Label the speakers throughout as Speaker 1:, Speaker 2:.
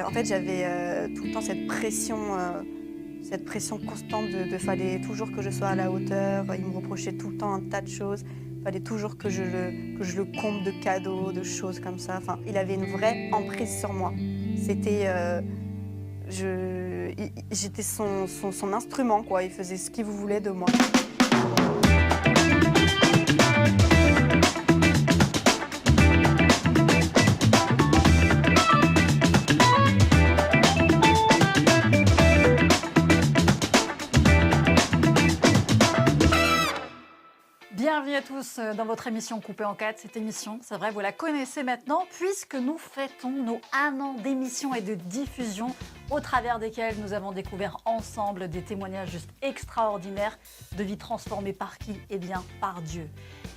Speaker 1: En fait, j'avais tout le temps cette pression constante de fallait toujours que je sois à la hauteur. Il me reprochait tout le temps un tas de choses. Il fallait toujours que je le comble de cadeaux, de choses comme ça. Enfin, il avait une vraie emprise sur moi. C'était, j'étais son instrument, quoi. Il faisait ce qu'il voulait de moi.
Speaker 2: Bienvenue à tous dans votre émission Coupée en 4. Cette émission, c'est vrai, vous la connaissez maintenant puisque nous fêtons nos 1 an d'émission et de diffusion au travers desquels nous avons découvert ensemble des témoignages juste extraordinaires de vies transformées par qui? Eh bien, par Dieu.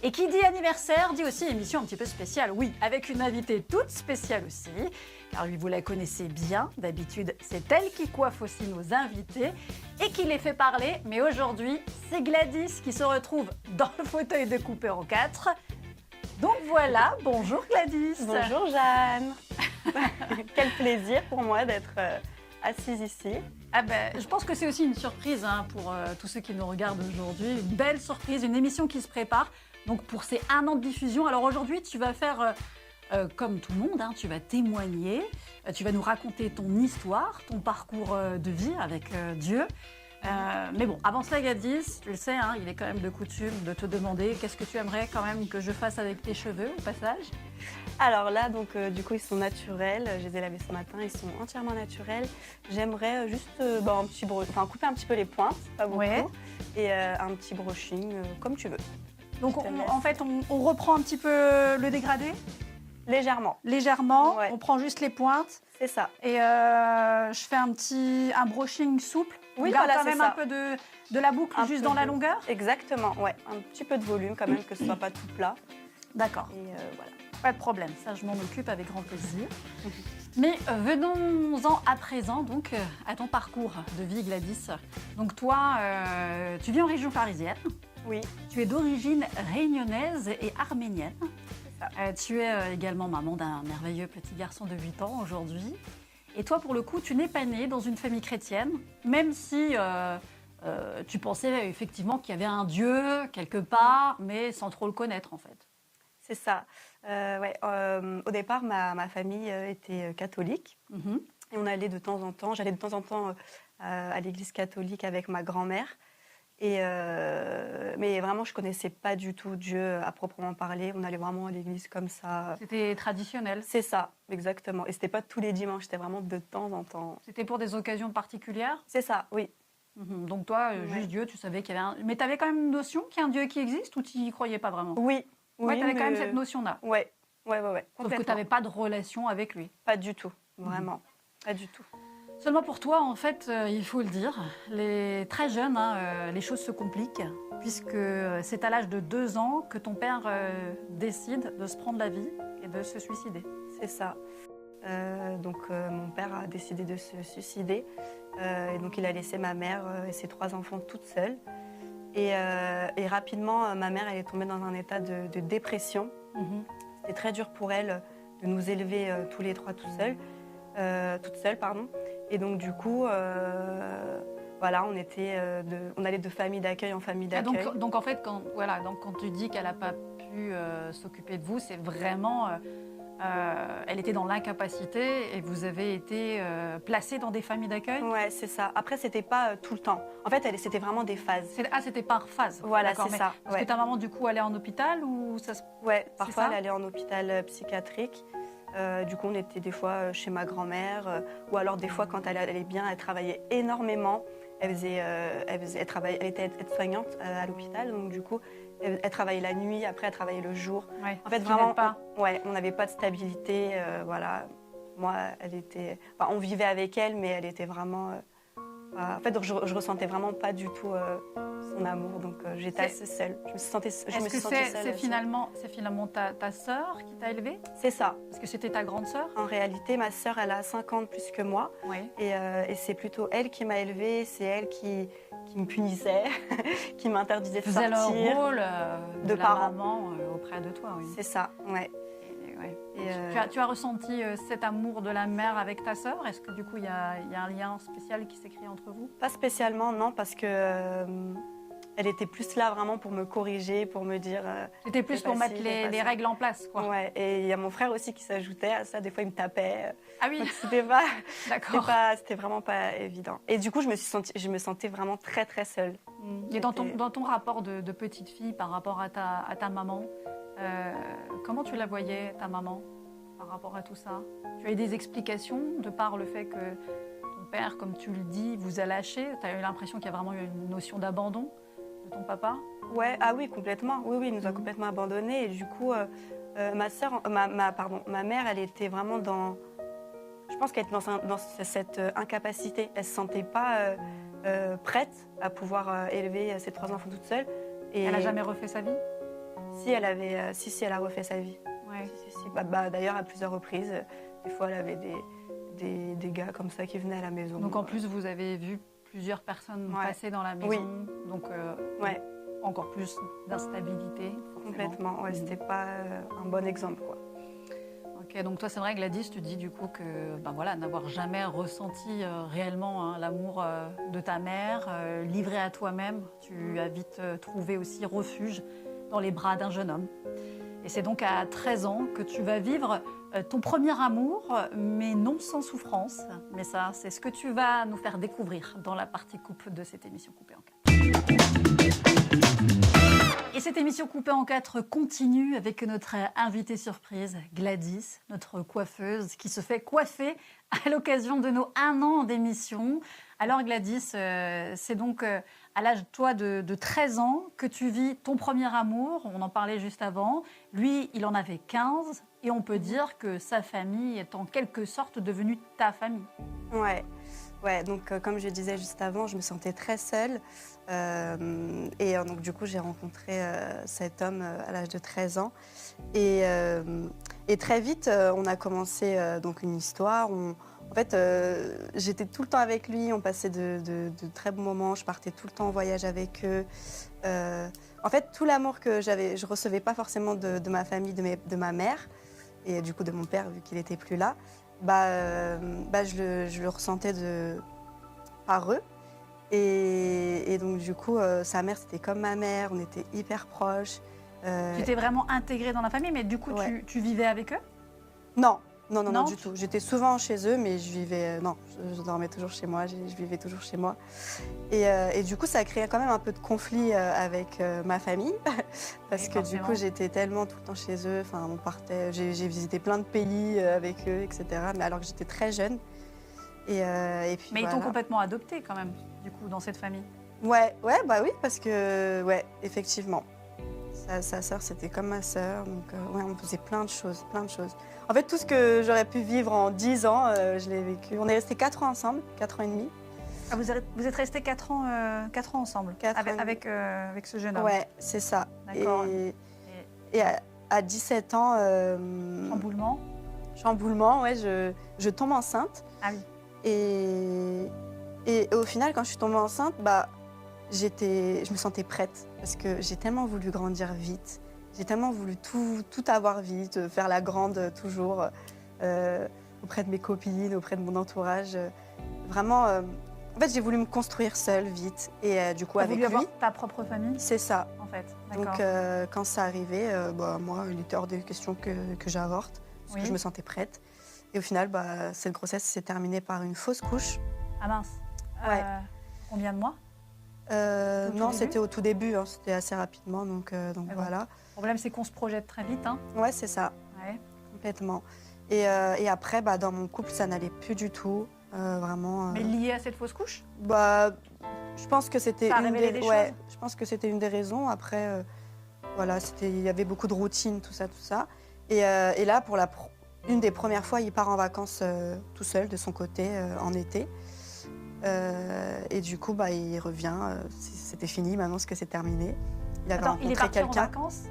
Speaker 2: Et qui dit anniversaire dit aussi émission un petit peu spéciale, oui, avec une invitée toute spéciale aussi, car lui, vous la connaissez bien. D'habitude, c'est elle qui coiffe aussi nos invités et qui les fait parler. Mais aujourd'hui, c'est Gladys qui se retrouve dans le fauteuil de Coupé en 4. Donc voilà, bonjour Gladys.
Speaker 1: Bonjour Jeanne. Quel plaisir pour moi d'être assise ici.
Speaker 2: Ah ben, je pense que c'est aussi une surprise pour tous ceux qui nous regardent aujourd'hui. Une belle surprise, une émission qui se prépare. Donc pour ces 1 an de diffusion. Alors aujourd'hui, tu vas faire... comme tout le monde, tu vas témoigner, tu vas nous raconter ton histoire, ton parcours de vie avec Dieu. Mais bon, avant cela, Gladys, tu le sais, il est quand même de coutume de te demander qu'est-ce que tu aimerais quand même que je fasse avec tes cheveux au passage.
Speaker 1: Alors là, donc, du coup, ils sont naturels. Je les ai lavés ce matin, ils sont entièrement naturels. J'aimerais juste couper un petit peu les pointes, pas beaucoup,
Speaker 2: Ouais.
Speaker 1: et un petit brushing, comme tu veux.
Speaker 2: Donc en fait, on reprend un petit peu le dégradé
Speaker 1: Légèrement.
Speaker 2: légèrement,
Speaker 1: Ouais.
Speaker 2: on prend juste les pointes
Speaker 1: C'est ça.
Speaker 2: et je fais un brushing souple.
Speaker 1: Oui,
Speaker 2: On garde
Speaker 1: voilà,
Speaker 2: quand
Speaker 1: c'est
Speaker 2: même un
Speaker 1: ça.
Speaker 2: peu de la boucle
Speaker 1: Un
Speaker 2: juste
Speaker 1: peu
Speaker 2: dans la
Speaker 1: de-
Speaker 2: longueur.
Speaker 1: Exactement, ouais. Un petit peu de volume quand même, que ce soit pas tout plat.
Speaker 2: D'accord.
Speaker 1: Et voilà.
Speaker 2: Pas de problème, ça je m'en occupe avec grand plaisir. Mais venons-en à présent donc à ton parcours de vie, Gladys. Donc toi, tu vis en région parisienne,
Speaker 1: Oui,
Speaker 2: tu es d'origine réunionnaise et arménienne.
Speaker 1: ça.
Speaker 2: Tu es également maman d'un merveilleux petit garçon de 8 ans aujourd'hui. Et toi, pour le coup, tu n'es pas née dans une famille chrétienne, même si tu pensais effectivement qu'il y avait un Dieu quelque part, mais sans trop le connaître en fait.
Speaker 1: C'est ça. Au départ, ma famille était catholique.
Speaker 2: Mhm.
Speaker 1: Et on allait de temps en temps, j'allais de temps en temps à l'église catholique avec ma grand-mère. Mais vraiment, je ne connaissais pas du tout Dieu à proprement parler. On allait vraiment à l'église comme ça.
Speaker 2: C'était traditionnel.
Speaker 1: C'est ça, exactement. Et ce n'était pas tous les dimanches, c'était vraiment de temps en temps.
Speaker 2: C'était pour des occasions particulières.
Speaker 1: C'est ça, oui.
Speaker 2: Mhm. Donc toi,
Speaker 1: Ouais.
Speaker 2: juste Dieu, tu savais qu'il y avait un... Mais tu avais quand même une notion qu'il y a un Dieu qui existe ou tu n'y croyais pas vraiment?
Speaker 1: Oui,
Speaker 2: Ouais, tu avais quand même
Speaker 1: mais-
Speaker 2: cette notion-là.
Speaker 1: Ouais.
Speaker 2: Sauf que tu
Speaker 1: Complètement.
Speaker 2: n'avais pas de relation avec lui.
Speaker 1: Pas du tout, vraiment. Pas du tout.
Speaker 2: Seulement pour toi, en fait, il faut le dire, très jeune, les choses se compliquent, puisque c'est à l'âge de 2 ans que ton père décide de se prendre la vie et de se suicider.
Speaker 1: C'est ça. Mon père a décidé de se suicider. Et donc il a laissé ma mère et ses 3 enfants toutes seules. Et rapidement, ma mère elle est tombée dans un état de dépression. C'était très dur pour elle de nous élever tous les 3 toutes seules, pardon. Et donc du coup, voilà, on allait de famille d'accueil en famille
Speaker 2: Ah,
Speaker 1: d'accueil.
Speaker 2: donc en fait, quand tu dis qu'elle n'a pas pu s'occuper de vous, c'est vraiment... elle était dans l'incapacité et vous avez été placés dans des familles d'accueil.
Speaker 1: Ouais, c'est ça. Après, c'était pas tout le temps. En fait, c'était vraiment des phases.
Speaker 2: C'était par phase.
Speaker 1: Voilà,
Speaker 2: D'accord,
Speaker 1: c'est
Speaker 2: mais
Speaker 1: ça.
Speaker 2: Parce
Speaker 1: Ouais.
Speaker 2: que ta maman, du coup, allait en hôpital ou ça se...
Speaker 1: Ouais, parfois
Speaker 2: ça
Speaker 1: elle allait en hôpital psychiatrique. Du coup, on était des fois chez ma grand-mère. Ou alors, des fois, quand elle allait bien, elle travaillait énormément. Elle était aide-soignante à l'hôpital. Donc, du coup, elle travaillait la nuit. Après, elle travaillait le jour.
Speaker 2: Ouais,
Speaker 1: En fait,
Speaker 2: ce qui
Speaker 1: vraiment,
Speaker 2: n'aide pas.
Speaker 1: on n'avait pas de stabilité. Voilà. Moi, on vivait avec elle, mais elle était vraiment... en fait, donc, je ressentais vraiment pas du tout son amour. Donc, j'étais assez seule. Je me suis sentie
Speaker 2: Est-ce que
Speaker 1: seule.
Speaker 2: c'est finalement ta sœur qui t'a élevée?
Speaker 1: C'est ça.
Speaker 2: Est-ce que c'était ta grande sœur?
Speaker 1: En réalité, ma sœur, elle a 5 ans de plus que moi.
Speaker 2: Oui.
Speaker 1: Et c'est plutôt elle qui m'a élevée, c'est elle qui me punissait, qui m'interdisait de
Speaker 2: Faisait
Speaker 1: sortir.
Speaker 2: le rôle de la
Speaker 1: parents.
Speaker 2: maman auprès de toi. Oui.
Speaker 1: C'est ça, ouais.
Speaker 2: ouais.
Speaker 1: Et,
Speaker 2: Tu as ressenti cet amour de la mère avec ta sœur? Est-ce que du coup, il y a un lien spécial qui s'est créé entre vous?
Speaker 1: pas spécialement, non, parce que elle était plus là vraiment pour me corriger, pour me dire.
Speaker 2: C'était plus pour mettre les règles en place, quoi.
Speaker 1: Ouais, et il y a mon frère aussi qui s'ajoutait à ça. Des fois, il me tapait.
Speaker 2: Ah oui,
Speaker 1: Donc,
Speaker 2: d'accord.
Speaker 1: c'était vraiment pas évident. Et du coup, je me sentais vraiment très, très seule.
Speaker 2: Et dans ton rapport de petite fille par rapport à ta maman, comment tu la voyais, ta maman, par rapport à tout ça? Tu as eu des explications de par le fait que ton père, comme tu le dis, vous a lâché? Tu as eu l'impression qu'il y a vraiment eu une notion d'abandon de ton papa?
Speaker 1: Ouais, ah oui, complètement. Oui, il nous a complètement abandonnés. Et du coup, ma mère, elle était vraiment dans. Je pense qu'elle était dans cette incapacité. Elle ne se sentait pas prête à pouvoir élever ses 3 enfants toute seule. Et
Speaker 2: Elle n'a jamais refait sa vie?
Speaker 1: si, elle a refait sa vie.
Speaker 2: Ouais.
Speaker 1: Si. D'ailleurs, à plusieurs reprises. Des fois, elle avait des gars comme ça qui venaient à la maison.
Speaker 2: Donc en plus, vous avez vu plusieurs personnes passer dans la maison.
Speaker 1: Oui.
Speaker 2: Donc
Speaker 1: Ouais.
Speaker 2: encore plus d'instabilité.
Speaker 1: Complètement. Ouais, c'était pas un bon exemple, quoi.
Speaker 2: Ok, donc toi, c'est vrai, Gladys, tu dis du coup que n'avoir jamais ressenti réellement l'amour de ta mère, livré à toi-même, tu as vite trouvé aussi refuge dans les bras d'un jeune homme. Et c'est donc à 13 ans que tu vas vivre ton premier amour, mais non sans souffrance. Mais ça, c'est ce que tu vas nous faire découvrir dans la partie coupe de cette émission Coupée en 4. Et cette émission Coupée en 4 continue avec notre invitée surprise, Gladys, notre coiffeuse, qui se fait coiffer à l'occasion de nos 1 an d'émission. Alors Gladys, c'est donc à l'âge toi de 13 ans que tu vis ton premier amour. On en parlait juste avant. Lui, il en avait 15 et on peut dire que sa famille est en quelque sorte devenue ta famille.
Speaker 1: Ouais, donc comme je disais juste avant, je me sentais très seule. Donc du coup, j'ai rencontré cet homme à l'âge de 13 ans. Et très vite, on a commencé donc une histoire. En fait, j'étais tout le temps avec lui, on passait de très bons moments, je partais tout le temps en voyage avec eux. En fait, tout l'amour que j'avais, je ne recevais pas forcément de ma famille, de ma mère, et du coup de mon père, vu qu'il n'était plus là. Je le ressentais par eux. Et donc, du coup, sa mère, c'était comme ma mère, on était hyper proches.
Speaker 2: Tu t'es vraiment intégrée dans la famille, mais du coup, tu vivais avec eux?
Speaker 1: Non, du tout. J'étais souvent chez eux, mais je dormais toujours chez moi, je vivais toujours chez moi. Et du coup, ça a créé quand même un peu de conflit avec ma famille, parce que du coup, j'étais tellement tout le temps chez eux. Enfin, on partait, j'ai visité plein de pays avec eux, etc. Mais alors que j'étais très jeune. Et puis,
Speaker 2: mais ils t'ont complètement adoptée quand même, du coup, dans cette famille.
Speaker 1: Ouais, oui, parce que, effectivement. Sa sœur, c'était comme ma sœur, donc on faisait plein de choses. En fait, tout ce que j'aurais pu vivre en 10 ans, je l'ai vécu. On est restés 4 ans ensemble, 4 ans et demi.
Speaker 2: Ah, vous êtes restés 4 ans ensemble, avec ce jeune homme? Ouais,
Speaker 1: c'est ça.
Speaker 2: D'accord.
Speaker 1: Et à 17 ans... Chamboulement, ouais, je tombe enceinte.
Speaker 2: Ah oui.
Speaker 1: Et au final, quand je suis tombée enceinte, je me sentais prête parce que j'ai tellement voulu grandir vite. J'ai tellement voulu tout avoir vite, faire la grande toujours auprès de mes copines, auprès de mon entourage. Vraiment, en fait, j'ai voulu me construire seule vite. Et du coup, avec lui...
Speaker 2: avoir ta propre famille?
Speaker 1: C'est ça.
Speaker 2: En fait,
Speaker 1: donc, quand ça arrivait, moi, il était hors de question que j'avorte parce que je me sentais prête. Et au final, cette grossesse s'est terminée par une fausse couche.
Speaker 2: Ah mince.
Speaker 1: Ouais.
Speaker 2: Combien de mois?
Speaker 1: Non, c'était au tout début, hein, c'était assez rapidement, donc voilà.
Speaker 2: Le problème, c'est qu'on se projette très vite. Hein.
Speaker 1: Ouais, c'est ça, complètement. Et après, dans mon couple, ça n'allait plus du tout, vraiment.
Speaker 2: Mais lié à cette fausse couche?
Speaker 1: Je pense que c'était
Speaker 2: je
Speaker 1: pense que c'était une des raisons. Après, il y avait beaucoup de routine, tout ça. Et là, pour une des premières fois, il part en vacances tout seul, de son côté, en été. Et du coup, il revient. C'était fini, maintenant que c'est terminé. Il avait rencontré quelqu'un.
Speaker 2: Il est parti en vacances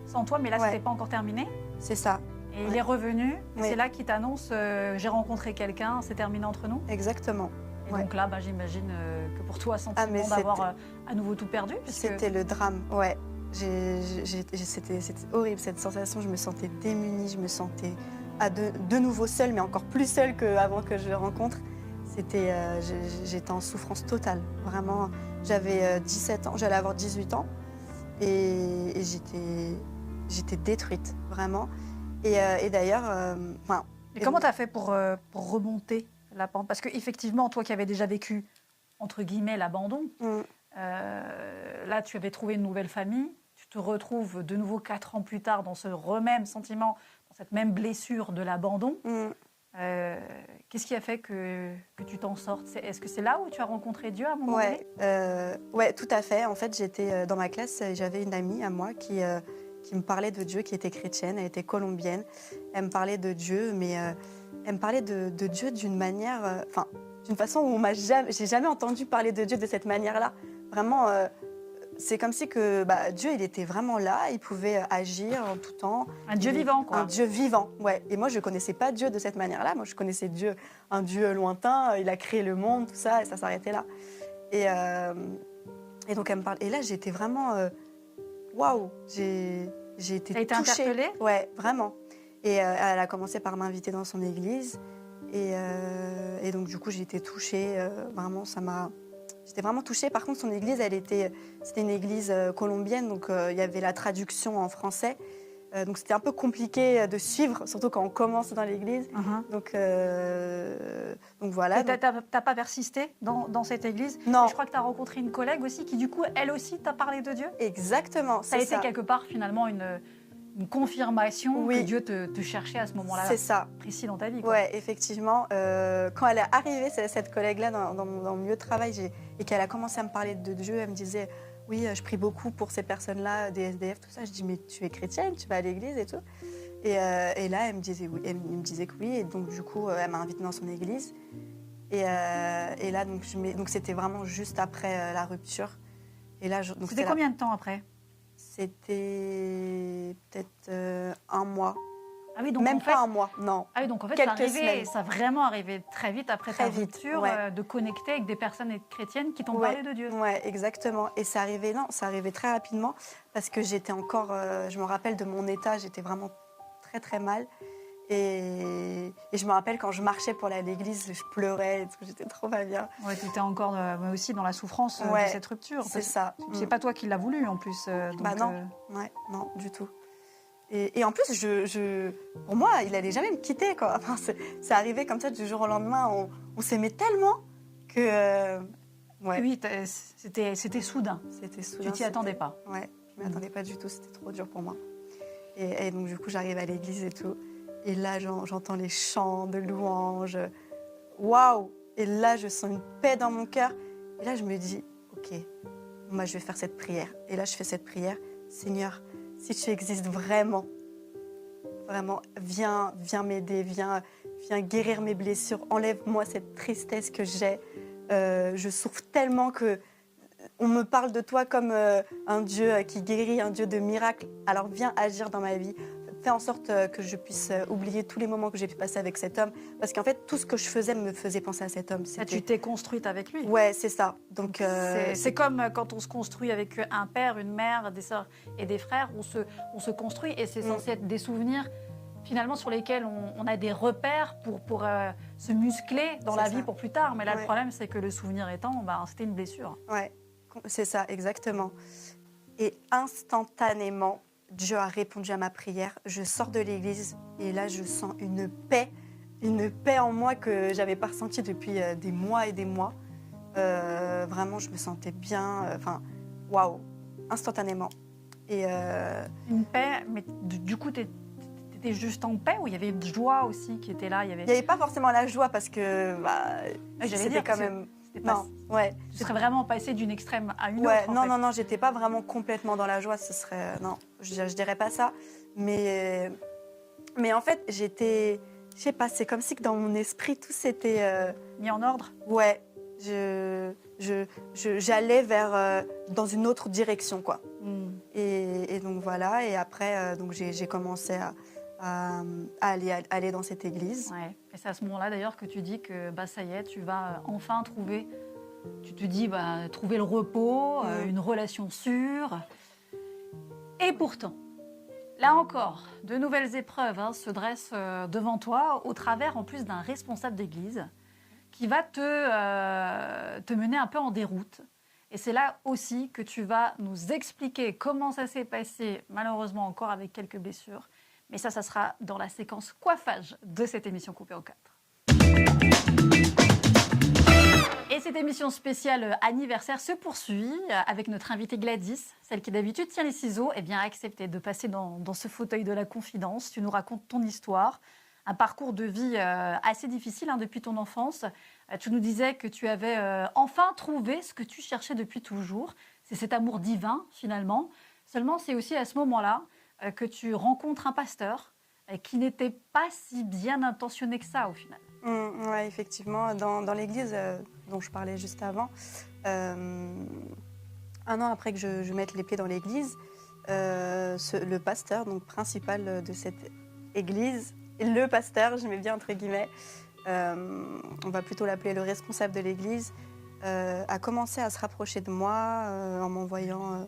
Speaker 2: sans toi, mais là, c'était pas encore terminé.
Speaker 1: C'est ça.
Speaker 2: Et il est revenu. Et c'est là qu'il t'annonce j'ai rencontré quelqu'un, c'est terminé entre nous.
Speaker 1: Exactement.
Speaker 2: Et donc là, j'imagine que pour toi, sentiment d'avoir à nouveau tout perdu.
Speaker 1: C'était le drame, ouais. C'était horrible cette sensation, je me sentais démunie, je me sentais de nouveau seule, mais encore plus seule qu'avant que je le rencontre. J'étais en souffrance totale, vraiment. J'avais 17 ans, j'allais avoir 18 ans et j'étais détruite, vraiment. Et d'ailleurs...
Speaker 2: Et comment tu as fait pour remonter la pente? Parce qu'effectivement, toi qui avais déjà vécu, entre guillemets, l'abandon, là, tu avais trouvé une nouvelle famille, tu te retrouves de nouveau 4 ans plus tard dans ce même sentiment, dans cette même blessure de l'abandon. Qu'est-ce qui a fait que tu t'en sortes? Est-ce que c'est là où tu as rencontré Dieu à un moment donné?
Speaker 1: Ouais, tout à fait. En fait, j'étais dans ma classe, j'avais une amie à moi qui me parlait de Dieu, qui était chrétienne, elle était colombienne. Elle me parlait de Dieu, mais elle me parlait de Dieu d'une manière, d'une façon où j'ai jamais entendu parler de Dieu de cette manière-là. Vraiment, c'est comme si que Dieu, il était vraiment là, il pouvait agir en tout temps.
Speaker 2: Un Dieu vivant, quoi.
Speaker 1: Un Dieu vivant, ouais. Et moi, je connaissais pas Dieu de cette manière-là. Moi, je connaissais Dieu, un Dieu lointain. Il a créé le monde, tout ça, et ça s'arrêtait là. Et donc, elle me parle. Et là, j'étais vraiment, waouh, j'ai été touchée.
Speaker 2: T'as été interpellée?
Speaker 1: Ouais, vraiment. Et elle a commencé par m'inviter dans son église. Et donc, du coup, j'ai été touchée. Vraiment, j'étais vraiment touchée. Par contre, son église, c'était une église colombienne, donc il y avait la traduction en français. Donc, c'était un peu compliqué de suivre, surtout quand on commence dans l'église. Donc voilà.
Speaker 2: T'as pas persisté dans cette église?
Speaker 1: Non.
Speaker 2: Et je crois que tu as rencontré une collègue aussi qui, du coup, elle aussi t'a parlé de Dieu?
Speaker 1: Exactement,
Speaker 2: ça a été quelque part, finalement, une confirmation que Dieu te cherchait à ce moment-là.
Speaker 1: C'est ça.
Speaker 2: Précis dans ta vie, quoi.
Speaker 1: Ouais, effectivement. Quand elle est arrivée, cette collègue-là, dans mon milieu de travail, et qu'elle a commencé à me parler de Dieu, elle me disait, oui, je prie beaucoup pour ces personnes-là, des SDF, tout ça. Je dis, mais tu es chrétienne, tu vas à l'église et tout. Et là, elle me disait oui, elle me disait que oui. Et donc, du coup, elle m'a invitée dans son église. Et là, donc c'était vraiment juste après la rupture. Et là,
Speaker 2: c'était combien de temps après?
Speaker 1: C'était peut-être un mois.
Speaker 2: Ah oui, donc
Speaker 1: même pas un mois, non.
Speaker 2: Ah oui, donc en fait, ça a vraiment arrivé très vite après ta rupture, de connecter avec des personnes chrétiennes qui t'ont parlé de Dieu.
Speaker 1: Ouais, exactement. Et ça arrivait très rapidement parce que j'étais encore, je me rappelle de mon état, j'étais vraiment très très mal. Et je me rappelle quand je marchais pour aller à l'église, je pleurais, j'étais trop pas bien.
Speaker 2: Ouais, tu étais encore aussi dans la souffrance de cette rupture.
Speaker 1: C'est ça.
Speaker 2: C'est pas toi qui l'as voulu en plus.
Speaker 1: Donc, non, non, du tout. Et en plus, pour moi, il allait jamais me quitter, quoi. Enfin, c'est arrivé comme ça du jour au lendemain. On s'aimait tellement que...
Speaker 2: Oui, c'était soudain.
Speaker 1: C'était soudain.
Speaker 2: Tu t'y attendais pas.
Speaker 1: Ouais, je m'y attendais pas du tout. C'était trop dur pour moi. Et donc, du coup, j'arrive à l'église et tout. Et là, j'entends les chants de louanges. Waouh! Et là, je sens une paix dans mon cœur. Et là, je me dis, OK, moi, je vais faire cette prière. Et là, je fais cette prière. Seigneur, si tu existes vraiment, viens m'aider, viens guérir mes blessures. Enlève-moi cette tristesse que j'ai. Je souffre tellement que on me parle de toi comme un Dieu qui guérit, un Dieu de miracles. Alors, viens agir dans ma vie. Fais en sorte que je puisse oublier tous les moments que j'ai pu passer avec cet homme. Parce qu'en fait, tout ce que je faisais me faisait penser à cet homme.
Speaker 2: Tu t'es construite avec lui.
Speaker 1: Ouais, c'est ça. Donc,
Speaker 2: c'est comme quand on se construit avec un père, une mère, des sœurs et des frères. On se construit et c'est censé être des souvenirs finalement sur lesquels on a des repères pour se muscler dans la vie pour plus tard. Mais là, le problème, c'est que le souvenir étant, c'était une blessure.
Speaker 1: Ouais, c'est ça, exactement. Et instantanément, Dieu a répondu à ma prière. Je sors de l'église et là, je sens une paix en moi que j'avais pas ressentie depuis des mois et des mois. Vraiment, je me sentais bien. Enfin, waouh, instantanément. Et
Speaker 2: une paix, mais du coup, t'étais juste en paix ou il y avait une joie aussi qui était là? Il y avait
Speaker 1: pas forcément la joie parce que c'était quand même. Non, ouais.
Speaker 2: Tu serais vraiment passé d'une extrême à une autre.
Speaker 1: Non, j'étais pas vraiment complètement dans la joie. Ce serait non, je dirais pas ça. Mais en fait, j'étais, je sais pas, c'est comme si que dans mon esprit tout s'était
Speaker 2: mis en ordre.
Speaker 1: Ouais, j'allais vers dans une autre direction, quoi. Et donc voilà. Et après, donc j'ai commencé à aller dans cette église.
Speaker 2: Ouais. Et c'est à ce moment-là d'ailleurs que tu dis que ça y est, tu vas enfin trouver, tu te dis trouver le repos, une relation sûre. Et pourtant, là encore, de nouvelles épreuves se dressent devant toi, au travers en plus d'un responsable d'église qui va te mener un peu en déroute. Et c'est là aussi que tu vas nous expliquer comment ça s'est passé, malheureusement encore avec quelques blessures. Mais ça sera dans la séquence coiffage de cette émission coupée en 4. Et cette émission spéciale anniversaire se poursuit avec notre invitée Gladys, celle qui d'habitude tient les ciseaux, a accepté de passer dans ce fauteuil de la confidence. Tu nous racontes ton histoire, un parcours de vie assez difficile depuis ton enfance. Tu nous disais que tu avais enfin trouvé ce que tu cherchais depuis toujours. C'est cet amour divin finalement. Seulement, c'est aussi à ce moment-là que tu rencontres un pasteur qui n'était pas si bien intentionné que ça au final.
Speaker 1: Oui, effectivement, dans l'église dont je parlais juste avant, un an après que je mette les pieds dans l'église, le pasteur, donc principal de cette église, le pasteur, je mets bien entre guillemets, on va plutôt l'appeler le responsable de l'église, a commencé à se rapprocher de moi en m'envoyant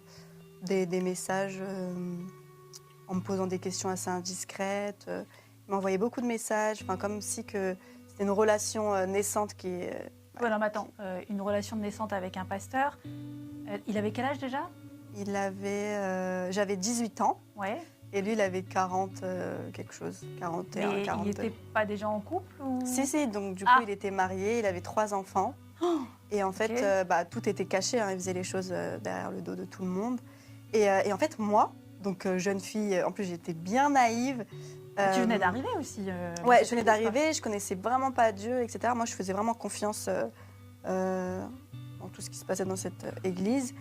Speaker 1: des messages, en me posant des questions assez indiscrètes. Il m'envoyait beaucoup de messages, comme si que c'était une relation naissante qui...
Speaker 2: Voilà, mais attends, une relation naissante avec un pasteur. Il avait quel âge déjà ?
Speaker 1: J'avais 18 ans.
Speaker 2: Ouais.
Speaker 1: Et lui, il avait 40 quelque chose, 41,
Speaker 2: mais
Speaker 1: 42.
Speaker 2: Il n'était pas déjà en couple ou...
Speaker 1: Si, donc du coup, il était marié, il avait 3 enfants.
Speaker 2: Oh,
Speaker 1: et en fait,
Speaker 2: okay.
Speaker 1: Tout était caché, il faisait les choses derrière le dos de tout le monde. Et en fait, moi, donc jeune fille, en plus j'étais bien naïve.
Speaker 2: Tu venais d'arriver aussi.
Speaker 1: Ouais, je venais d'arriver, je connaissais vraiment pas Dieu, etc. Moi, je faisais vraiment confiance dans tout ce qui se passait dans cette église.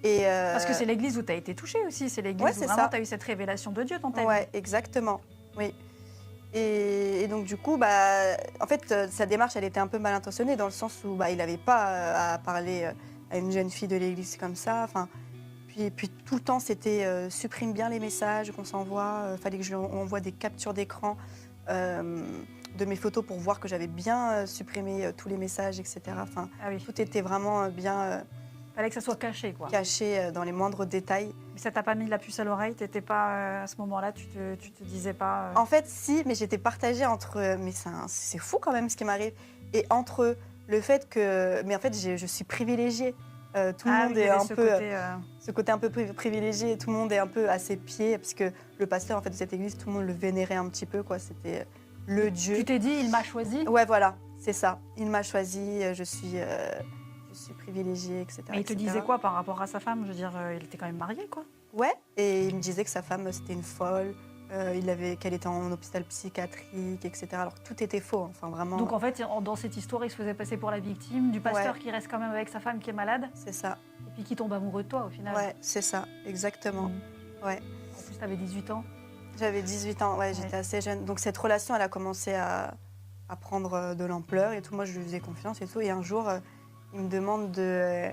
Speaker 2: Parce que c'est l'église où tu as été touchée aussi, c'est l'église où vraiment tu as eu cette révélation de Dieu dans ta vie.
Speaker 1: Ouais, exactement, oui. Et donc du coup, en fait, sa démarche, elle était un peu mal intentionnée dans le sens où il n'avait pas à parler à une jeune fille de l'église comme ça. Puis tout le temps, c'était supprime bien les messages qu'on s'envoie. Fallait que je lui envoie des captures d'écran de mes photos pour voir que j'avais bien supprimé tous les messages, etc. Tout était vraiment bien...
Speaker 2: Fallait que ça soit caché, quoi.
Speaker 1: Caché dans les moindres détails.
Speaker 2: Mais ça t'a pas mis la puce à l'oreille? T'étais pas, à ce moment-là, tu te disais pas...
Speaker 1: En fait, si, mais j'étais partagée entre... Mais c'est fou quand même ce qui m'arrive. Et entre le fait que... Mais en fait, je suis privilégiée. Tout le monde est un peu... Ce côté un peu privilégié, tout le monde est un peu à ses pieds, parce que le pasteur en fait, de cette église, tout le monde le vénérait un petit peu, quoi. C'était le Dieu.
Speaker 2: Tu t'es dit, il m'a choisi?
Speaker 1: Ouais, voilà, c'est ça. Il m'a choisi, je suis privilégiée, etc.
Speaker 2: Mais il te disait quoi par rapport à sa femme? Je veux dire, il était quand même marié, quoi.
Speaker 1: Ouais, et il me disait que sa femme, c'était une folle, qu'elle était en hôpital psychiatrique, etc. Alors tout était faux, enfin vraiment.
Speaker 2: Donc en fait, dans cette histoire, il se faisait passer pour la victime du pasteur qui reste quand même avec sa femme qui est malade.
Speaker 1: C'est ça.
Speaker 2: Et puis qui tombe amoureux de toi au final.
Speaker 1: Ouais, c'est ça, exactement. Ouais.
Speaker 2: En plus, tu avais 18 ans.
Speaker 1: J'avais 18 ans, ouais, j'étais assez jeune. Donc cette relation, elle a commencé à prendre de l'ampleur et tout. Moi, je lui faisais confiance et tout. Et un jour, il me demande de...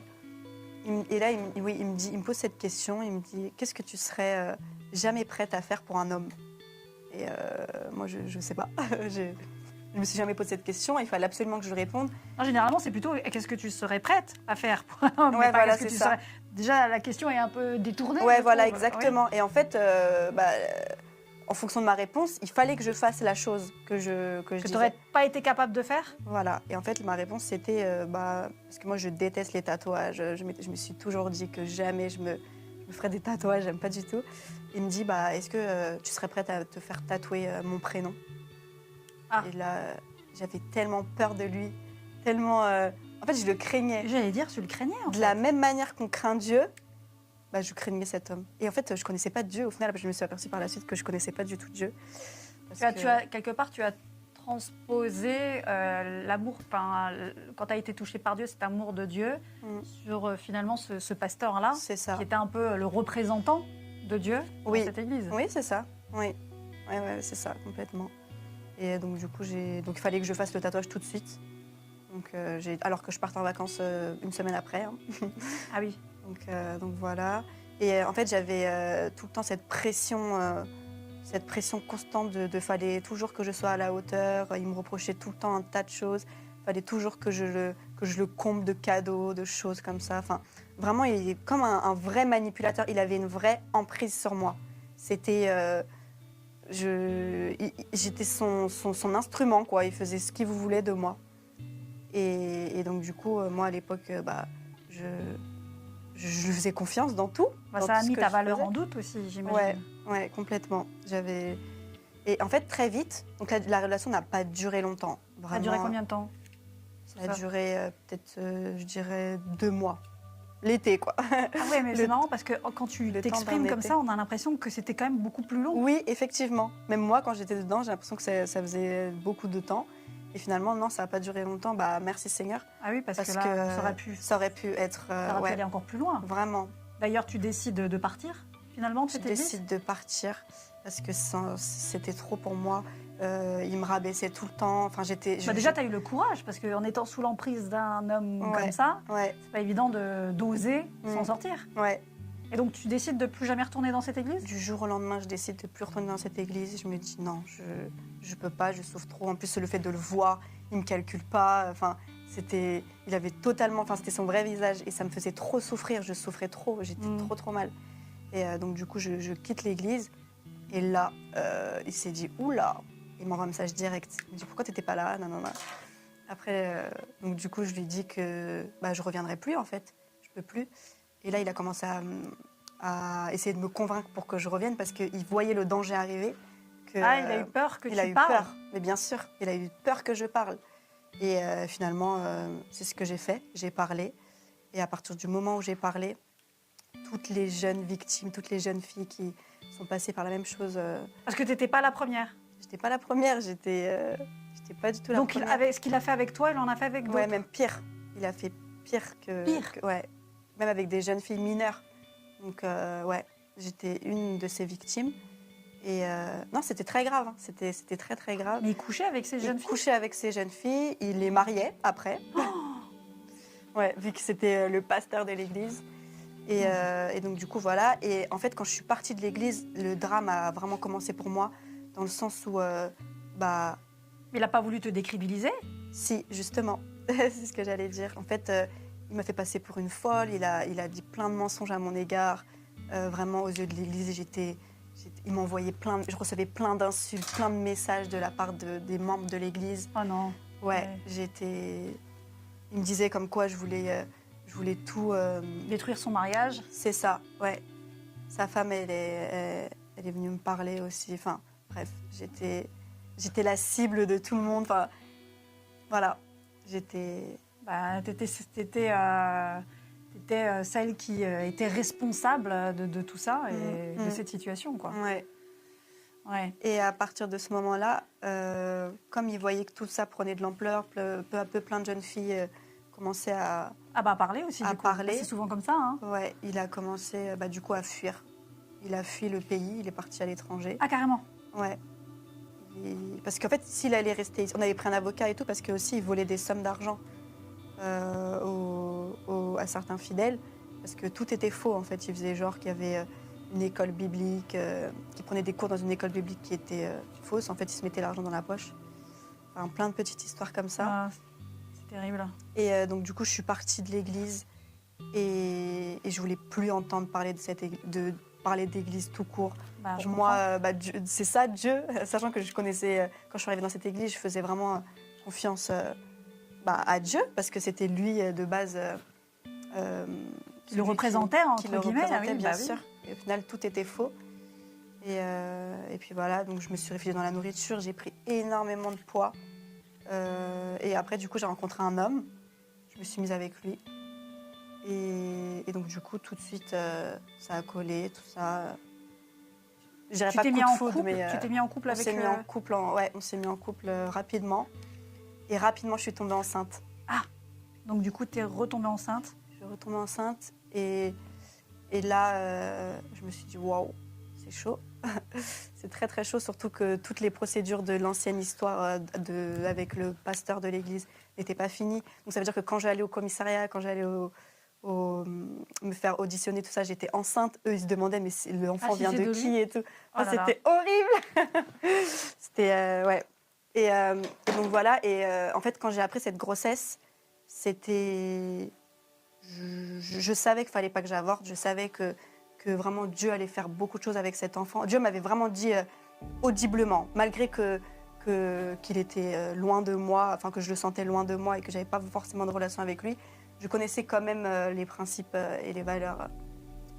Speaker 1: Et là, il me pose cette question, il me dit « Qu'est-ce que tu serais jamais prête à faire pour un homme ?» Et moi, je ne sais pas. Je me suis jamais posé cette question, il fallait absolument que je réponde.
Speaker 2: Non, généralement, c'est plutôt « Qu'est-ce que tu serais prête à faire pour un homme ?»
Speaker 1: Ouais, voilà, c'est ça.
Speaker 2: Déjà, la question est un peu détournée.
Speaker 1: Ouais, voilà, exactement. Ouais. Et en fait, en fonction de ma réponse, il fallait que je fasse la chose que tu
Speaker 2: n'aurais pas été capable de faire.
Speaker 1: Voilà. Et en fait, ma réponse, c'était... parce que moi, je déteste les tatouages. Je me suis toujours dit que jamais je me ferais des tatouages. J'aime pas du tout. Il me dit, est-ce que tu serais prête à te faire tatouer mon prénom? Et là, j'avais tellement peur de lui. Tellement... En fait, je le craignais.
Speaker 2: J'allais dire, tu le craignais, en fait.
Speaker 1: De la même manière qu'on craint Dieu... je craignais cet homme. Et en fait, je ne connaissais pas Dieu. Au final, je me suis aperçue par la suite que je ne connaissais pas du tout Dieu.
Speaker 2: Quelque part, tu as transposé l'amour, quand tu as été touchée par Dieu, cet amour de Dieu, sur finalement ce pasteur-là, qui était un peu le représentant de Dieu dans cette église.
Speaker 1: Oui, c'est ça. Oui, c'est ça, complètement. Et donc, du coup, il fallait que je fasse le tatouage tout de suite. Donc, alors que je parte en vacances une semaine après. Hein.
Speaker 2: Ah oui.
Speaker 1: Donc voilà. Et en fait, j'avais tout le temps cette pression constante de fallait toujours que je sois à la hauteur. Il me reprochait tout le temps un tas de choses. Il fallait toujours que je le comble de cadeaux, de choses comme ça. Enfin, vraiment, il est comme un vrai manipulateur. Il avait une vraie emprise sur moi. C'était... j'étais son instrument, quoi. Il faisait ce qu'il voulait de moi. Et donc, du coup, moi, à l'époque, je lui faisais confiance dans tout.
Speaker 2: Bah,
Speaker 1: dans
Speaker 2: ça a
Speaker 1: tout ce
Speaker 2: mis
Speaker 1: que
Speaker 2: ta
Speaker 1: je
Speaker 2: valeur
Speaker 1: faisais.
Speaker 2: en doute aussi, j'imagine.
Speaker 1: Ouais, complètement. Et en fait, très vite, donc la relation n'a pas duré longtemps.
Speaker 2: Ça a
Speaker 1: Vraiment,
Speaker 2: duré combien de temps?
Speaker 1: ça a duré peut-être, je dirais, 2 mois. L'été, quoi.
Speaker 2: Ah ouais, mais
Speaker 1: Le-
Speaker 2: c'est marrant parce que quand tu
Speaker 1: le temps
Speaker 2: t'exprimes
Speaker 1: d'un
Speaker 2: comme
Speaker 1: été.
Speaker 2: ça, on a l'impression que c'était quand même beaucoup plus long.
Speaker 1: Oui, effectivement. Même moi, quand j'étais dedans, j'ai l'impression que ça faisait beaucoup de temps. Et finalement, non, ça n'a pas duré longtemps. Bah, merci Seigneur.
Speaker 2: Ah oui, parce que
Speaker 1: Parce
Speaker 2: là,
Speaker 1: que
Speaker 2: ça aurait pu
Speaker 1: être...
Speaker 2: aller
Speaker 1: ouais,
Speaker 2: encore plus loin.
Speaker 1: vraiment.
Speaker 2: D'ailleurs, tu décides de partir, finalement, de
Speaker 1: Je
Speaker 2: cette église.
Speaker 1: décide de partir parce que c'était trop pour moi. Il me rabaissait tout le temps. Enfin,
Speaker 2: Bah déjà, tu as eu le courage, parce qu'en étant sous l'emprise d'un homme
Speaker 1: Ouais.
Speaker 2: comme ça,
Speaker 1: Ouais,
Speaker 2: c'est pas évident d'oser s'en
Speaker 1: Mm.
Speaker 2: sortir.
Speaker 1: ouais.
Speaker 2: Et donc, tu décides de plus jamais retourner dans cette église?
Speaker 1: Du jour au lendemain, je décide de plus retourner dans cette église. Je me dis non, je peux pas, je souffre trop. En plus, le fait de le voir, il me calcule pas. Enfin, il avait totalement, enfin, c'était son vrai visage et ça me faisait trop souffrir. Je souffrais trop, j'étais trop mal. Et donc du coup, je quitte l'église. Et là, il s'est dit oula, il m'envoie un message direct. Il me dit pourquoi t'étais pas là, non. Après, donc du coup, je lui dis que je reviendrai plus en fait, je peux plus. Et là, il a commencé à essayer de me convaincre pour que je revienne parce qu'il voyait le danger arriver.
Speaker 2: Ah, il a eu peur que
Speaker 1: il
Speaker 2: tu
Speaker 1: a eu
Speaker 2: parles.
Speaker 1: peur, mais bien sûr, il a eu peur que je parle. Et finalement, c'est ce que j'ai fait, j'ai parlé. Et à partir du moment où j'ai parlé, toutes les jeunes victimes, toutes les jeunes filles qui sont passées par la même chose,
Speaker 2: Parce que tu n'étais pas la première.
Speaker 1: j'étais pas la première, j'étais pas du tout la
Speaker 2: Donc,
Speaker 1: première.
Speaker 2: ce qu'il a fait avec toi, il en a fait avec d'autres.
Speaker 1: Ouais, même pire. Il a fait pire que...
Speaker 2: Pire.
Speaker 1: Ouais, même avec des jeunes filles mineures. Donc, ouais, j'étais une de ces victimes. Et non, c'était très grave. Hein. C'était très, très grave.
Speaker 2: Mais il couchait avec ces jeunes
Speaker 1: Il
Speaker 2: filles.
Speaker 1: couchait avec ces jeunes filles. Il les mariait après. Ouais, vu que c'était le pasteur de l'église. Et donc, du coup, voilà. Et en fait, quand je suis partie de l'église, le drame a vraiment commencé pour moi. Dans le sens où,
Speaker 2: Il n'a pas voulu te décrédibiliser.
Speaker 1: si, justement. C'est ce que j'allais dire. En fait, il m'a fait passer pour une folle. Il a dit plein de mensonges à mon égard. Vraiment, aux yeux de l'église, il m'envoyait je recevais plein d'insultes, plein de messages de la part des membres de l'église.
Speaker 2: Oh non.
Speaker 1: Ouais, il me disait comme quoi je voulais tout.
Speaker 2: Détruire son mariage.
Speaker 1: C'est ça, ouais. Sa femme, elle est venue me parler aussi. Enfin, bref, j'étais la cible de tout le monde. Enfin, voilà, j'étais.
Speaker 2: Bah, t'étais celle qui était responsable de tout ça et de cette situation, quoi.
Speaker 1: Ouais.
Speaker 2: Ouais.
Speaker 1: Et à partir de ce moment-là, comme il voyait que tout ça prenait de l'ampleur, peu à peu, plein de jeunes filles commençaient à...
Speaker 2: Ah bah parler aussi,
Speaker 1: À
Speaker 2: du coup.
Speaker 1: parler.
Speaker 2: C'est souvent comme ça, hein.
Speaker 1: Ouais, il a commencé du coup à fuir. Il a fui le pays, il est parti à l'étranger.
Speaker 2: Ah, carrément.
Speaker 1: Ouais. Parce qu'en fait, s'il allait rester ici, on avait pris un avocat et tout, parce qu'il volait des sommes d'argent à certains fidèles, parce que tout était faux en fait. Il faisait genre qu'il y avait une école biblique, qu'il prenait des cours dans une école biblique qui était fausse. En fait, il se mettait l'argent dans la poche. Enfin, plein de petites histoires comme ça.
Speaker 2: Ah, c'est terrible.
Speaker 1: Et donc, du coup, je suis partie de l'église et je voulais plus entendre parler parler d'église tout court.
Speaker 2: Bah, je
Speaker 1: Pour
Speaker 2: comprends.
Speaker 1: moi, c'est ça, Dieu. Sachant que je connaissais, quand je suis arrivée dans cette église, je faisais vraiment confiance à Dieu, parce que c'était lui, de base...
Speaker 2: Qui le représentait, entre
Speaker 1: qui le
Speaker 2: guillemets,
Speaker 1: représentait,
Speaker 2: ah oui,
Speaker 1: bien
Speaker 2: bah oui.
Speaker 1: sûr. Et au final, tout était faux. Et puis voilà, donc je me suis réfugiée dans la nourriture, j'ai pris énormément de poids. Et après, du coup, j'ai rencontré un homme. Je me suis mise avec lui. Et donc, du coup, tout de suite, ça a collé, tout ça. Je dirais
Speaker 2: Tu
Speaker 1: pas
Speaker 2: t'es
Speaker 1: coup
Speaker 2: mis
Speaker 1: de
Speaker 2: en
Speaker 1: foudre,
Speaker 2: couple,
Speaker 1: mais
Speaker 2: tu t'es mis en couple
Speaker 1: on
Speaker 2: avec...
Speaker 1: s'est mis en couple, on s'est mis en couple rapidement. Et rapidement, je suis tombée enceinte.
Speaker 2: Donc du coup, tu es retombée enceinte.
Speaker 1: Je suis retombée enceinte et là, je me suis dit waouh, c'est chaud. C'est très très chaud, surtout que toutes les procédures de l'ancienne histoire avec le pasteur de l'église n'étaient pas finies. Donc ça veut dire que quand j'allais au commissariat, quand j'allais me faire auditionner, tout ça, j'étais enceinte. Eux, ils se demandaient mais l'enfant
Speaker 2: si
Speaker 1: vient
Speaker 2: c'est
Speaker 1: de
Speaker 2: de
Speaker 1: qui
Speaker 2: lui
Speaker 1: et tout.
Speaker 2: Oh là là.
Speaker 1: C'était horrible. C'était ouais. Et donc voilà, en fait, quand j'ai appris cette grossesse, c'était... Je savais qu'il fallait pas que j'avorte, je savais que vraiment Dieu allait faire beaucoup de choses avec cet enfant. Dieu m'avait vraiment dit audiblement, malgré qu'il était loin de moi, enfin que je le sentais loin de moi et que j'avais pas forcément de relation avec lui, je connaissais quand même les principes et les valeurs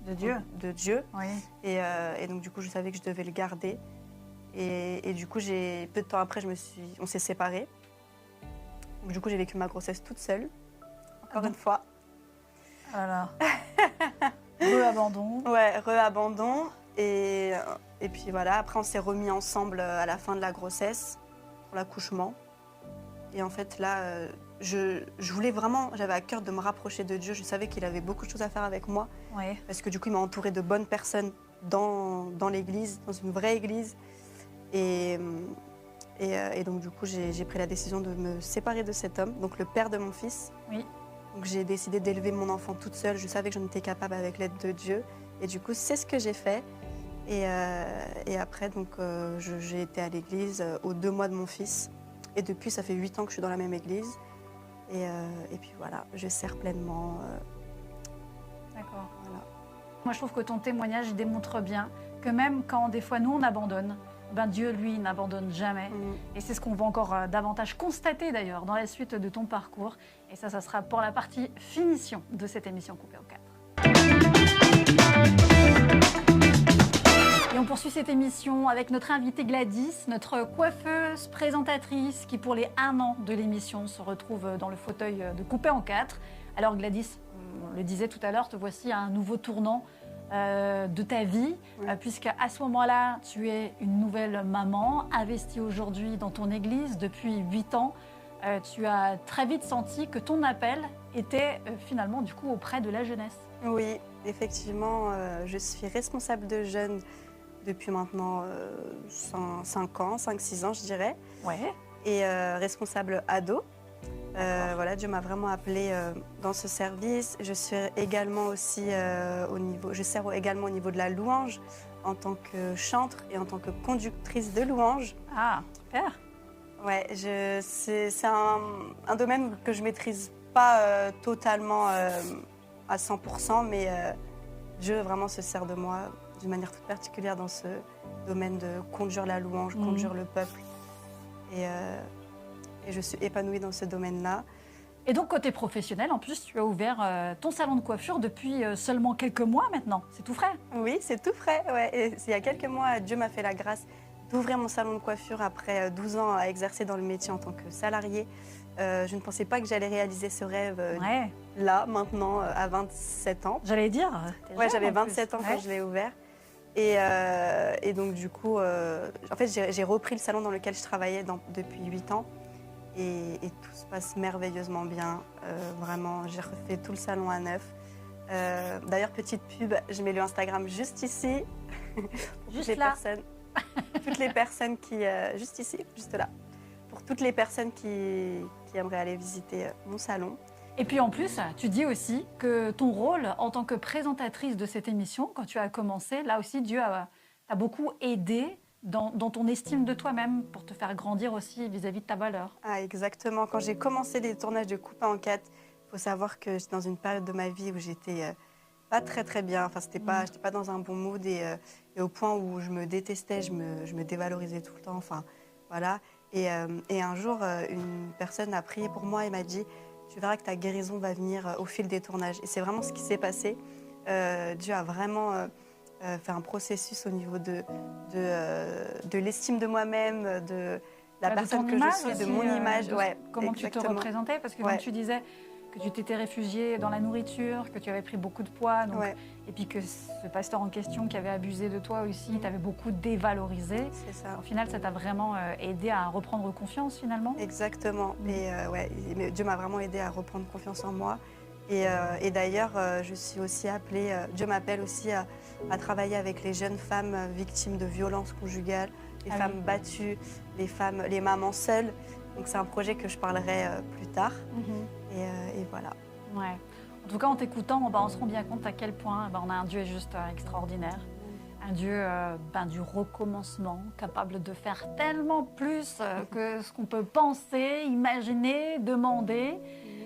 Speaker 1: de Dieu.
Speaker 2: Oui.
Speaker 1: Et donc du coup, je savais que je devais le garder. Et du coup, peu de temps après, on s'est séparés. Donc, du coup, j'ai vécu ma grossesse toute seule, encore une fois.
Speaker 2: Voilà. Re-abandon.
Speaker 1: Ouais, re-abandon. Et puis voilà, après, on s'est remis ensemble à la fin de la grossesse, pour l'accouchement. Et en fait, là, je voulais vraiment, j'avais à cœur de me rapprocher de Dieu. Je savais qu'il avait beaucoup de choses à faire avec moi.
Speaker 2: Oui.
Speaker 1: Parce que du coup, il m'a entourée de bonnes personnes dans l'église, dans une vraie église. Et donc, du coup, j'ai pris la décision de me séparer de cet homme, donc le père de mon fils.
Speaker 2: Oui.
Speaker 1: Donc, j'ai décidé d'élever mon enfant toute seule. Je savais que j'en étais capable avec l'aide de Dieu. Et du coup, c'est ce que j'ai fait. Et après, donc, j'ai été à l'église aux 2 mois de mon fils. Et depuis, ça fait 8 ans que je suis dans la même église. Et puis voilà, je sers pleinement.
Speaker 2: D'accord.
Speaker 1: Voilà.
Speaker 2: Moi, je trouve que ton témoignage démontre bien que même quand des fois nous on abandonne, ben Dieu, lui, n'abandonne jamais. Et c'est ce qu'on va encore davantage constater d'ailleurs dans la suite de ton parcours. Et ça sera pour la partie finition de cette émission Coupée en 4. Et on poursuit cette émission avec notre invitée Gladys, notre coiffeuse, présentatrice, qui pour les 1 an de l'émission se retrouve dans le fauteuil de Coupée en 4. Alors Gladys, on le disait tout à l'heure, te voici à un nouveau tournant de ta vie, puisqu'à ce moment-là, tu es une nouvelle maman, investie aujourd'hui dans ton église depuis 8 ans. Tu as très vite senti que ton appel était finalement du coup auprès de la jeunesse.
Speaker 1: Oui, effectivement, je suis responsable de jeunes depuis maintenant 5-6 ans, je dirais.
Speaker 2: Ouais.
Speaker 1: Et responsable ado. Voilà, Dieu m'a vraiment appelée dans ce service. Je sers également au niveau de la louange en tant que chantre et en tant que conductrice de louange.
Speaker 2: Ah, super.
Speaker 1: Ouais, c'est un domaine que je maîtrise pas totalement à 100%, mais Dieu vraiment se sert de moi d'une manière toute particulière dans ce domaine de conduire la louange, conduire le peuple. Et je suis épanouie dans ce domaine-là.
Speaker 2: Et donc, côté professionnel, en plus, tu as ouvert ton salon de coiffure depuis seulement quelques mois maintenant. C'est tout frais.
Speaker 1: Oui, c'est tout frais. Ouais. Et il y a quelques mois, Dieu m'a fait la grâce d'ouvrir mon salon de coiffure après 12 ans à exercer dans le métier en tant que salariée. Je ne pensais pas que j'allais réaliser ce rêve là, maintenant, à 27 ans.
Speaker 2: J'allais dire.
Speaker 1: Ouais, j'avais 27 ans quand je l'ai ouvert. Et donc, du coup, en fait, j'ai repris le salon dans lequel je travaillais depuis 8 ans. Et tout se passe merveilleusement bien. Vraiment, j'ai refait tout le salon à neuf. D'ailleurs, petite pub, je mets le Instagram juste ici.
Speaker 2: Juste là.
Speaker 1: Toutes les personnes qui... juste ici, juste là. Pour toutes les personnes qui aimeraient aller visiter mon salon.
Speaker 2: Et puis en plus, tu dis aussi que ton rôle en tant que présentatrice de cette émission, quand tu as commencé, là aussi, Dieu t'a beaucoup aidé dans ton estime de toi-même pour te faire grandir aussi vis-à-vis de ta valeur.
Speaker 1: Ah, exactement. Quand j'ai commencé les tournages de Coupée en 4, il faut savoir que j'étais dans une période de ma vie où j'étais pas très très bien. Enfin, j'étais pas dans un bon mood et au point où je me détestais, je me dévalorisais tout le temps. Enfin, voilà. Et un jour, une personne a prié pour moi et m'a dit « Tu verras que ta guérison va venir au fil des tournages ». Et c'est vraiment ce qui s'est passé. Dieu a vraiment... fait un processus au niveau de l'estime de moi-même, de la personne que je suis,
Speaker 2: aussi,
Speaker 1: de mon image.
Speaker 2: Comment
Speaker 1: exactement.
Speaker 2: tu te représentais, parce que comme tu disais que tu t'étais réfugiée dans la nourriture, que tu avais pris beaucoup de poids, donc, et puis que ce pasteur en question qui avait abusé de toi aussi, t'avait beaucoup dévalorisé.
Speaker 1: C'est ça.
Speaker 2: Au final, ça t'a vraiment aidé à reprendre confiance finalement.
Speaker 1: Exactement. Et Dieu m'a vraiment aidé à reprendre confiance en moi. Et d'ailleurs, je suis aussi appelée, Dieu m'appelle aussi à travailler avec les jeunes femmes victimes de violences conjugales, les femmes battues, les mamans seules. Donc c'est un projet que je parlerai plus tard. Et voilà.
Speaker 2: Ouais. En tout cas, en t'écoutant, on se rend bien compte à quel point on a un Dieu juste extraordinaire. Un Dieu du recommencement, capable de faire tellement plus que ce qu'on peut penser, imaginer, demander.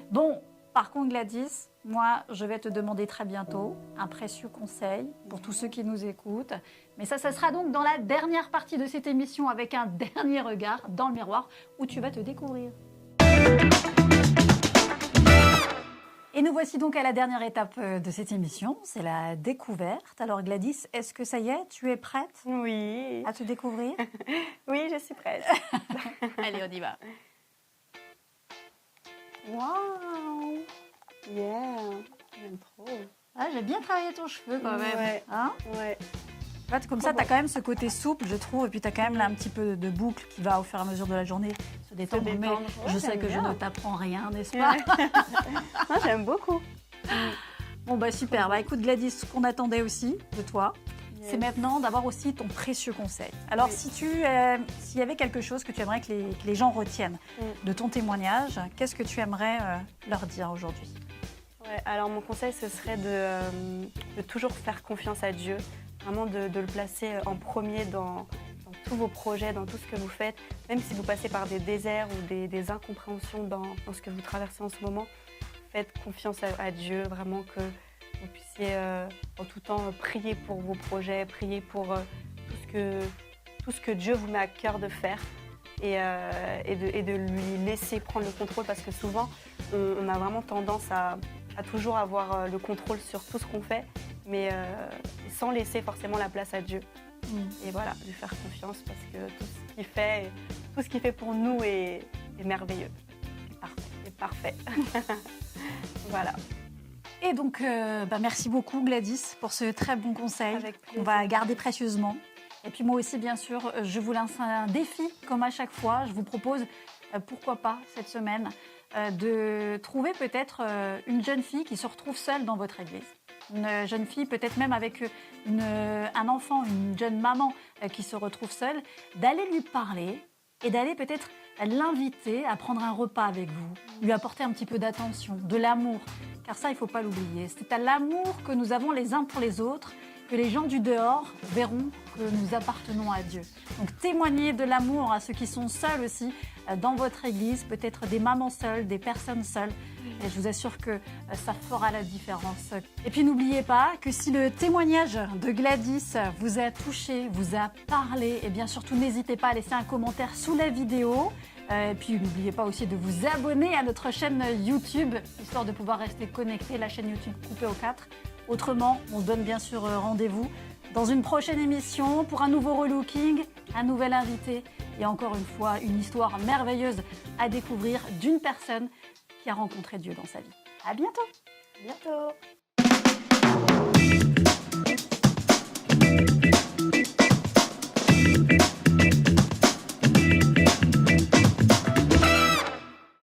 Speaker 2: Bon, par contre Gladys, moi je vais te demander très bientôt un précieux conseil pour tous ceux qui nous écoutent. Mais ça sera donc dans la dernière partie de cette émission avec un dernier regard dans le miroir où tu vas te découvrir. Et nous voici donc à la dernière étape de cette émission, c'est la découverte. Alors Gladys, est-ce que ça y est, tu es prête
Speaker 1: Oui.
Speaker 2: à te découvrir?
Speaker 1: Oui, je suis prête.
Speaker 2: Allez, on y va. Waouh!
Speaker 1: Yeah, j'aime trop.
Speaker 2: Ah, j'ai bien travaillé ton cheveu quand même.
Speaker 1: Ouais.
Speaker 2: Hein?
Speaker 1: Ouais.
Speaker 2: En fait, comme ça, tu as quand même ce côté souple, je trouve, et puis tu as quand même là un petit peu de boucle qui va au fur et à mesure de la journée se détendre. Mais
Speaker 1: détendre.
Speaker 2: je
Speaker 1: Ouais,
Speaker 2: sais
Speaker 1: j'aime
Speaker 2: que je
Speaker 1: bien.
Speaker 2: ne t'apprends rien, n'est-ce pas?
Speaker 1: Moi, j'aime beaucoup.
Speaker 2: Bon, bah super. Bah écoute Gladys, ce qu'on attendait aussi de toi, c'est maintenant d'avoir aussi ton précieux conseil. Alors,
Speaker 1: Oui.
Speaker 2: s'il y avait quelque chose que tu aimerais que les gens retiennent de ton témoignage, qu'est-ce que tu aimerais leur dire aujourd'hui?
Speaker 1: Ouais, alors mon conseil, ce serait de toujours faire confiance à Dieu, vraiment de le placer en premier dans tous vos projets, dans tout ce que vous faites, même si vous passez par des déserts ou des incompréhensions dans ce que vous traversez en ce moment, faites confiance à Dieu, vraiment que vous puissiez en tout temps prier pour vos projets, prier pour tout ce que Dieu vous met à cœur de faire et de lui laisser prendre le contrôle, parce que souvent on a vraiment tendance à toujours avoir le contrôle sur tout ce qu'on fait, mais sans laisser forcément la place à Dieu. Et voilà, lui faire confiance, parce que tout ce qu'il fait pour nous est merveilleux, est parfait. Voilà.
Speaker 2: Et donc, merci beaucoup Gladys pour ce très bon conseil
Speaker 1: Avec plaisir.
Speaker 2: qu'on va garder précieusement. Et puis moi aussi, bien sûr, je vous lance un défi, comme à chaque fois. Je vous propose, pourquoi pas, cette semaine, de trouver peut-être une jeune fille qui se retrouve seule dans votre église. Une jeune fille, peut-être même avec un enfant, une jeune maman qui se retrouve seule, d'aller lui parler et d'aller peut-être l'inviter à prendre un repas avec vous, lui apporter un petit peu d'attention, de l'amour. Car ça, il ne faut pas l'oublier. C'est à l'amour que nous avons les uns pour les autres que les gens du dehors verront que nous appartenons à Dieu. Donc témoignez de l'amour à ceux qui sont seuls aussi dans votre église, peut-être des mamans seules, des personnes seules. Et je vous assure que ça fera la différence. Et puis n'oubliez pas que si le témoignage de Gladys vous a touché, vous a parlé, et bien surtout n'hésitez pas à laisser un commentaire sous la vidéo. Et puis n'oubliez pas aussi de vous abonner à notre chaîne YouTube, histoire de pouvoir rester connecté, la chaîne YouTube Coupé au 4. Autrement, on se donne bien sûr rendez-vous dans une prochaine émission pour un nouveau relooking, un nouvel invité et encore une fois une histoire merveilleuse à découvrir d'une personne qui a rencontré Dieu dans sa vie. À bientôt.
Speaker 1: À bientôt.